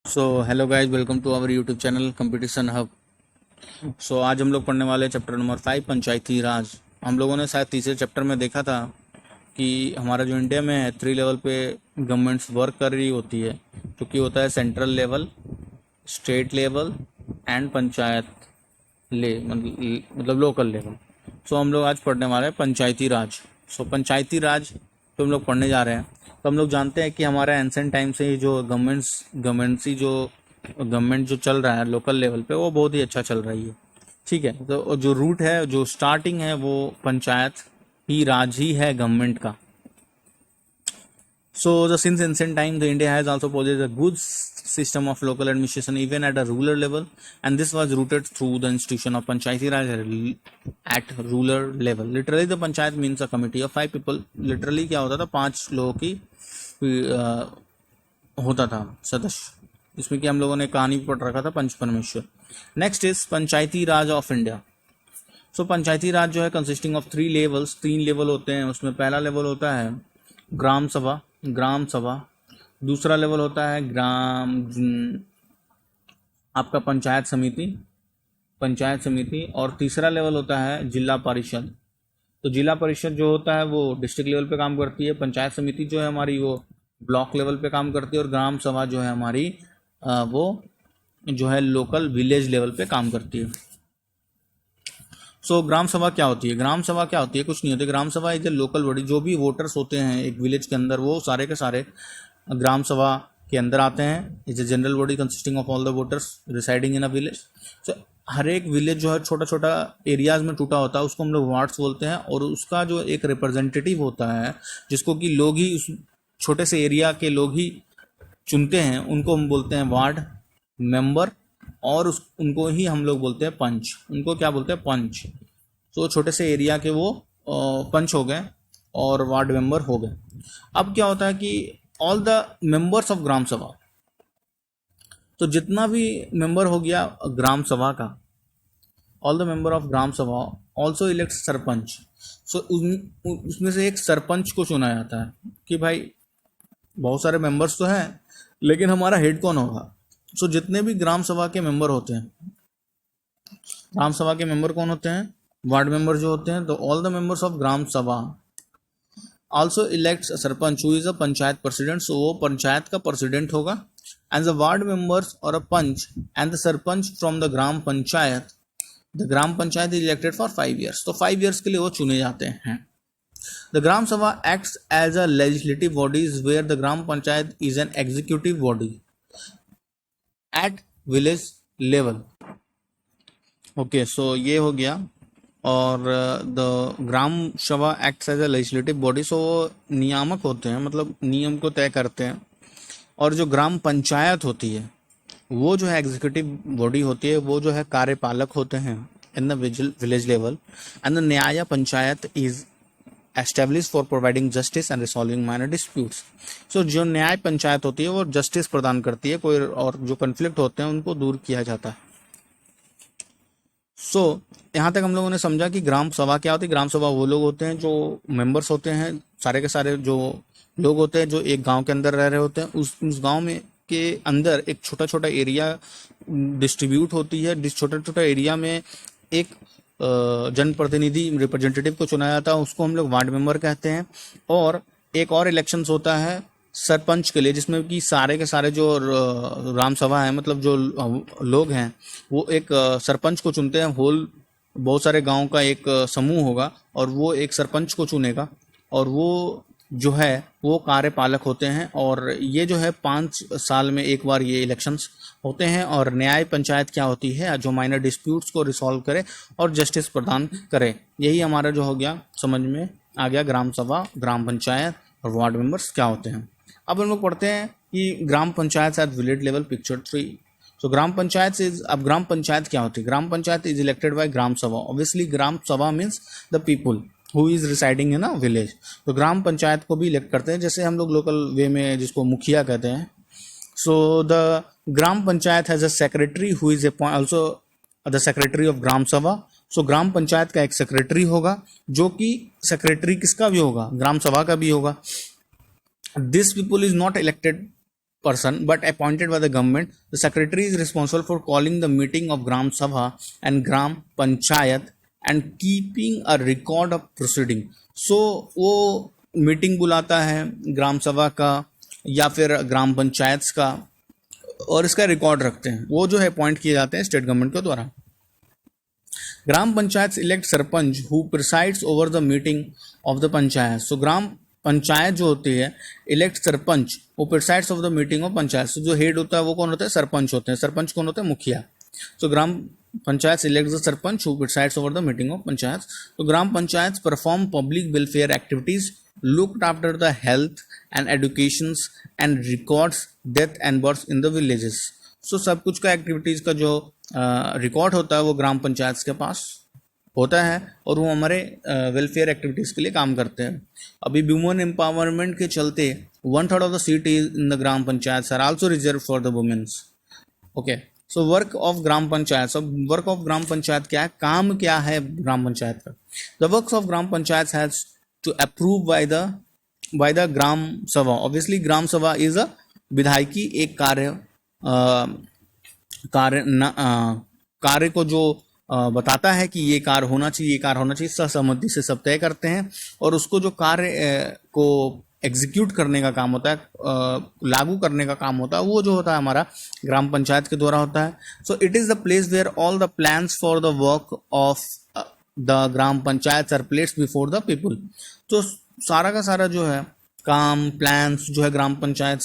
So hello guys, welcome to our YouTube channel competition hub. So आज हम लोग पढ़ने वाले चैप्टर नंबर 5 पंचायती राज। हम लोगों ने शायद तीसरे चैप्टर में देखा था कि हमारा जो इंडिया में है 3 लेवल पे गवर्नमेंट्स वर्क कर रही होती है, जो कि होता है central level, state level and panchayat मतलब लोकल लेवल। सो हम लोग आज पढ़ने वाले हैं पंचायती राज। सो पंचायती राज तो हम लोग पढ़ने जा रहे हैं। तो हम लोग जानते हैं कि हमारा एंसेंट टाइम से ही जो गवर्नमेंट जो चल रहा है लोकल लेवल पे, वो बहुत ही अच्छा चल रही है। ठीक है, तो जो रूट है, जो स्टार्टिंग है, वो पंचायत ही राज ही है गवर्नमेंट का। So, since ancient time, the India has also possessed a good system of local administration even at a rural level, and this was rooted through the institution of Panchayati Raj at rural level. Literally, the Panchayat means a committee of 5 people. Literally, क्या होता था, 5 लोगों की होता था सदस्य, जिसमें कि हम लोगों ने कहानी पढ़ रखा था पंच परमेश्वर। Next is Panchayati Raj of India. So Panchayati Raj जो है कंसिस्टिंग ऑफ 3 लेवल्स, 3 लेवल होते हैं। उसमें पहला लेवल होता है ग्राम सभा, दूसरा लेवल होता है आपका पंचायत समिति, और तीसरा लेवल होता है जिला परिषद। तो जिला परिषद जो होता है वो डिस्ट्रिक्ट लेवल पे काम करती है, पंचायत समिति जो है हमारी वो ब्लॉक लेवल पे काम करती है, और ग्राम सभा जो है हमारी वो जो है लोकल विलेज लेवल पे काम करती है। सो ग्राम सभा क्या होती है? कुछ नहीं होती। ग्राम सभा इज ए लोकल बॉडी। जो भी वोटर्स होते हैं एक विलेज के अंदर, वो सारे के सारे ग्राम सभा के अंदर आते हैं। Is a general body consisting of all the voters residing in a village. So हर एक विलेज जो है छोटा छोटा एरियाज में टूटा होता है, उसको हम लोग वार्ड्स बोलते हैं, और उसका जो एक रिप्रेजेंटेटिव होता है, जिसको कि लोग ही उस छोटे से एरिया के लोग ही चुनते हैं, उनको हम बोलते हैं वार्ड मेंबर, और उनको ही हम लोग बोलते हैं पंच। उनको क्या बोलते हैं? पंच। तो छोटे से एरिया के वो पंच हो गए और वार्ड मेंबर हो गए। अब क्या होता है कि all the members of gram सभा, तो जितना भी मेंबर हो गया ग्राम सभा का, all the member of gram सभा ऑल्सो इलेक्ट सरपंच। सो उसमें से एक सरपंच को चुना जाता है कि भाई बहुत सारे मेंबर्स तो हैं, लेकिन हमारा हेड कौन होगा? सो जितने भी ग्राम सभा के मेंबर होते हैं, ग्राम सभा के मेंबर कौन होते हैं? वार्ड मेंबर जो होते हैं। तो all the members of gram sabha also elects sarpanch who is a panchayat president. So वो पंचायत का प्रेसिडेंट होगा। एंड द वार्ड मेंबर्स और a panch and the sarpanch from the gram panchayat is elected for 5 years। तो 5 years के लिए वो चुने जाते हैं। The Gram Sabha acts as a legislative body where the Gram Panchayat is an executive body at village level। Okay, so ये हो गया। और the gram sabha acts as a legislative body. So वो नियामक होते हैं, मतलब नियम को तय करते हैं। और जो ग्राम पंचायत होती है वो जो है एग्जीक्यूटिव बॉडी होती है, वो जो है कार्यपालक होते हैं in the village level. And the nyaya panchayat is establish for providing justice and resolving minor disputes. So जो न्याय पंचायत होती है वो जस्टिस प्रदान करती है, कोई और जो कन्फ्लिक्ट होते हैं उनको दूर किया जाता है। सो यहाँ तक हम लोगों ने समझा कि ग्राम सभा क्या होती है। ग्राम सभा वो लोग होते हैं जो मेंबर्स होते हैं, सारे के सारे जो लोग होते हैं जो एक गांव के अंदर रह रहे होते हैं। उस गांव में के अंदर एक छोटा छोटा एरिया डिस्ट्रीब्यूट होती है। जिस छोटा छोटा एरिया में एक जनप्रतिनिधि रिप्रेजेंटेटिव को चुना जाता है, उसको हम लोग वार्ड मेंबर कहते हैं। और एक और इलेक्शंस होता है सरपंच के लिए, जिसमें कि सारे के सारे जो राम सभा है, मतलब जो लोग हैं, वो एक सरपंच को चुनते हैं। होल बहुत सारे गांव का एक समूह होगा और वो एक सरपंच को चुनेगा, और वो जो है वो कार्यपालक होते हैं। और ये जो है 5 साल में एक बार ये इलेक्शंस होते हैं। और न्याय पंचायत क्या होती है? जो माइनर डिस्प्यूट्स को रिसॉल्व करे और जस्टिस प्रदान करे। यही हमारा जो हो गया, समझ में आ गया, ग्राम सभा, ग्राम पंचायत और वार्ड मेंबर्स क्या होते हैं। अब हम लोग पढ़ते हैं कि gram panchayat at village level picture 3। So gram panchayat क्या होती है? Gram panchayat is elected by gram sabha. Obviously gram sabha means the people who is residing in a village. तो ग्राम पंचायत को भी इलेक्ट करते हैं, जैसे हम लोग लोकल वे में जिसको मुखिया कहते हैं। So the gram panchayat has a secretary who is also the secretary of gram sabha. So gram panchayat का एक सेक्रेटरी होगा, जो कि सेक्रेटरी किसका भी होगा? ग्राम सभा का भी होगा। This people is not elected person but appointed by the government. The secretary is responsible for calling the meeting of Gram Sabha and Gram Panchayat and keeping a record of proceeding. So वो meeting बुलाता है ग्राम सभा का या फिर ग्राम पंचायत का और इसका रिकॉर्ड रखते हैं. वो जो है अपॉइंट किए जाते हैं स्टेट गवर्नमेंट के द्वारा. Gram panchayat elect sarpanch who presides over the meeting of the panchayat. So gram panchayat जो होती है इलेक्ट सरपंच वो presides of the meeting of panchayat. So जो हेड होता है वो कौन होता है? सरपंच होते हैं. सरपंच कौन होता है? मुखिया. So gram panchayat elect the sarpanch who presides over the meeting of panchayat. तो gram panchayat perform public welfare activities, looked after the health and education and records death and birth in the villages. So सब कुछ का एक्टिविटीज का जो रिकॉर्ड होता है वो ग्राम पंचायत के पास होता है और वो हमारे वेलफेयर एक्टिविटीज़ के लिए काम करते हैं. अभी वुमेन एम्पावरमेंट के चलते 1/3 of the seat in the gram panchayat are also reserve for the womens. Okay, so work of gram panchayat. So work of gram panchayat क्या है? काम क्या है ग्राम पंचायत का? The works of gram panchayat has to approve by the gram sabha. Obviously gram सभा इज अ विधायकी एक कार्य को जो बताता है कि ये कार्य होना चाहिए, ये कार्य होना चाहिए, सहसम्मति से सब तय करते हैं और उसको जो कार्य को एग्जीक्यूट करने का काम होता है, लागू करने का काम होता है, वो जो होता है हमारा ग्राम पंचायत के द्वारा होता है. So it is the place where all the plans for the work of the gram panchayat are placed before the people. तो सारा का सारा जो है काम प्लान्स जो है ग्राम पंचायत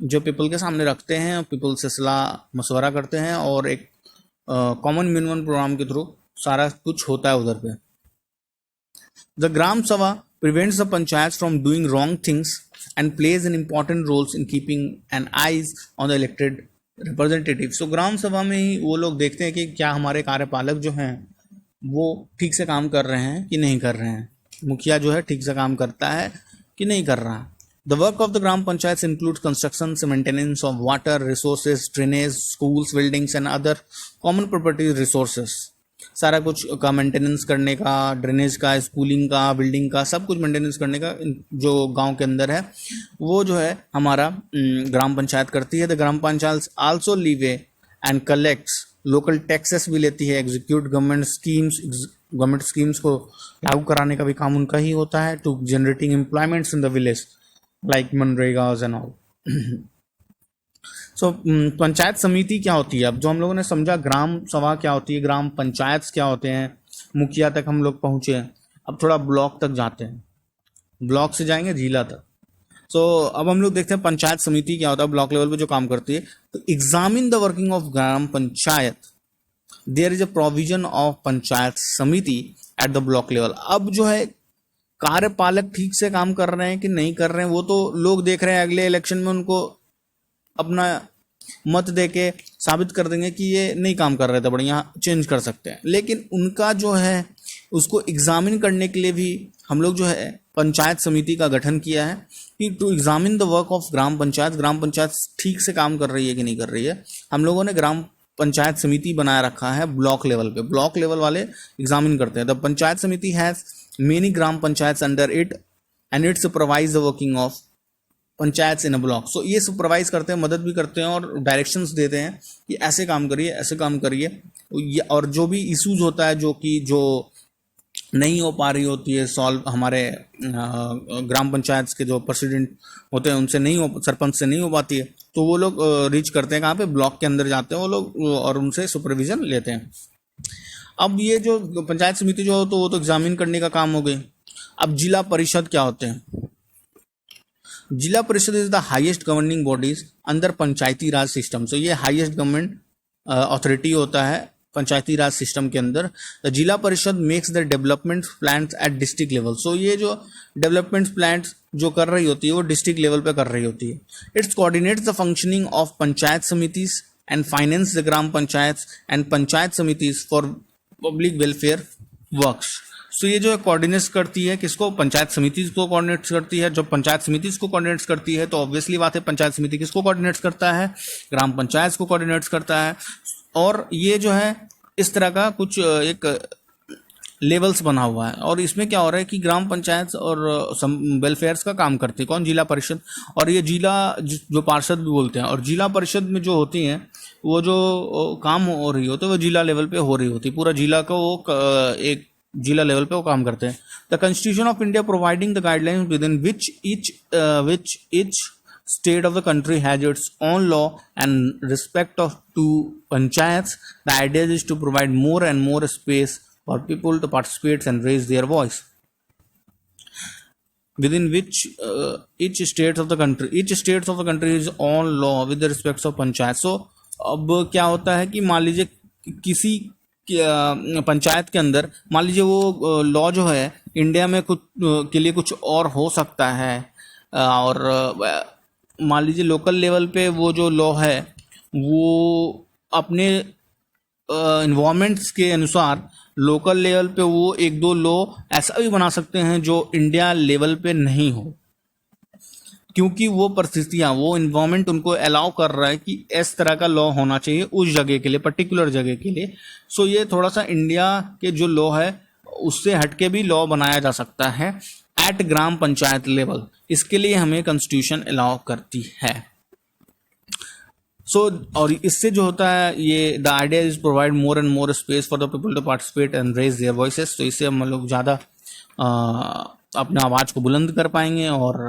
जो पीपल के सामने रखते हैं, पीपल से सलाह मशवरा करते हैं और एक कॉमन मिनिमम प्रोग्राम के थ्रू सारा कुछ होता है उधर पे. The gram sabha prevents the panchayat from doing wrong things and plays an important roles in keeping an eyes on the elected representative. So gram sabha में ही वो लोग देखते हैं कि क्या हमारे कार्यपालक जो हैं वो ठीक से काम कर रहे हैं कि नहीं कर रहे हैं, मुखिया जो है ठीक से काम करता है कि नहीं कर रहा. The work of the Gram Panchayats includes construction, maintenance of water resources, drainage, schools, buildings and other common property resources. सारा कुछ का मेंटेनेंस करने का, ड्रेनेज का, स्कूलिंग का, बिल्डिंग का, सब कुछ मेंटेनेंस करने का जो गांव के अंदर है वो जो है हमारा ग्राम पंचायत करती है. The gram panchayat also leeway and collects local taxes भी लेती है, एग्जीक्यूट गवर्नमेंट स्कीम्स को लागू कराने का भी काम उनका ही होता है. To generating employments in the village like मनरेगास and all. So panchayat samiti क्या होती है? अब जो हम लोगों ने समझा ग्राम सभा क्या होती है, ग्राम पंचायत क्या होते हैं, मुखिया तक हम लोग पहुंचे हैं. अब थोड़ा ब्लॉक तक जाते हैं, ब्लॉक से जाएंगे जिला तक. सो अब हम लोग देखते हैं पंचायत समिति क्या होता है, ब्लॉक लेवल पे जो काम करती है. तो examine the working of gram panchayat. There is a provision of panchayat samiti at the block level. अब जो है कार्यपालक ठीक से काम कर रहे हैं कि नहीं कर रहे हैं वो तो लोग देख रहे हैं. अगले इलेक्शन में उनको अपना मत देके साबित कर देंगे कि ये नहीं काम कर रहे थे, बढ़िया चेंज कर सकते हैं. लेकिन उनका जो है उसको एग्जामिन करने के लिए भी हम लोग जो है पंचायत समिति का गठन किया है कि to examine the work of gram panchayat ठीक से काम कर रही है कि नहीं कर रही है. हम लोगों ने ग्राम पंचायत समिति बनाया रखा है ब्लॉक लेवल पे. ब्लॉक लेवल वाले एग्जामिन करते हैं. द पंचायत समिति has many gram panchayats under it and it supervise the working of panchayat in a block. So ये सुपरवाइज करते हैं, मदद भी करते हैं और डायरेक्शंस देते हैं कि ऐसे काम करिए, ऐसे काम करिए. और जो भी इश्यूज होता है जो नहीं हो पा रही होती है सॉल्व, हमारे ग्राम पंचायत के जो प्रेसिडेंट होते हैं उनसे नहीं हो, सरपंच से नहीं हो पाती है, तो वो लोग रीच करते हैं कहाँ पे? ब्लॉक के अंदर जाते हैं वो लोग और उनसे सुपरविजन लेते हैं. अब ये जो पंचायत समिति जो हो तो वो तो एग्जामिन करने का काम हो गई. अब जिला परिषद क्या होते हैं? जिला परिषद is the highest governing bodies अंदर पंचायती राज सिस्टम. सो ये हाईएस्ट गवर्नमेंट अथॉरिटी होता है पंचायती राज सिस्टम के अंदर. The zila parishad makes the development plans at district level. So ये जो डेवलपमेंट प्लान्स जो कर रही होती है वो डिस्ट्रिक्ट लेवल पे कर रही होती है. Its coordinates the functioning of panchayat समितिज and finance the gram panchayat and panchayat समितिज for public welfare works. So ये जो है कोऑर्डिनेट्स करती है किसको? पंचायत समिति को कोऑर्डिनेट्स करती है. जब पंचायत समिति को कोऑर्डिनेट्स करती है तो ऑब्वियसली बात है पंचायत समिति किसको कोऑर्डिनेट्स करता है? ग्राम पंचायत को कोऑर्डिनेट्स करता है. और ये जो है इस तरह का कुछ एक लेवल्स बना हुआ है। और इसमें क्या हो रहा है कि ग्राम पंचायत और वेलफेयर्स का काम करते हैं कौन, जिला परिषद। और ये जिला जो पार्षद भी बोलते हैं, और जिला परिषद में जो होती हैं वो जो काम हो रही होती है वो जिला लेवल पे हो रही होती है, पूरा जिला का वो एक जिला लेवल पे वो काम करते हैं। The constitution of India providing the guidelines with in which each state of the country has its own law and respect of to panchayats. The idea is to provide more and more space for people to participate and raise their voice within which each states of the country is own law with the respects of panchayat. सो अब क्या होता है कि मान लीजिए किसी पंचायत के अंदर मान लीजिए वो लॉ जो है इंडिया में कुछ के लिए कुछ और हो सकता है, और मान लीजिए लोकल लेवल पे वो जो लॉ है वो अपने इन्वायरमेंट्स के अनुसार लोकल लेवल पे वो एक दो लॉ ऐसा भी बना सकते हैं जो इंडिया लेवल पे नहीं हो, क्योंकि वो परिस्थितियाँ वो इन्वायरमेंट उनको अलाउ कर रहा है कि इस तरह का लॉ होना चाहिए उस जगह के लिए, पर्टिकुलर जगह के लिए। सो ये थोड़ा सा इंडिया के जो लॉ है उससे हटके भी लॉ बनाया जा सकता है एट ग्राम पंचायत लेवल। इसके लिए हमें कॉन्स्टिट्यूशन अलाउ करती है। और इससे जो होता है ये the idea is provide more and more space for the people to participate and raise their voices. तो इससे हम लोग ज़्यादा अपने आवाज़ को बुलंद कर पाएंगे और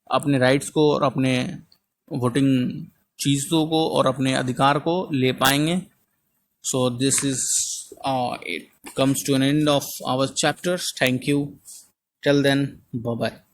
अपने राइट्स को और अपने वोटिंग चीज़ों को और अपने अधिकार को ले पाएंगे। So this is it comes to an end of our chapters. Thank you. Till then, bye bye.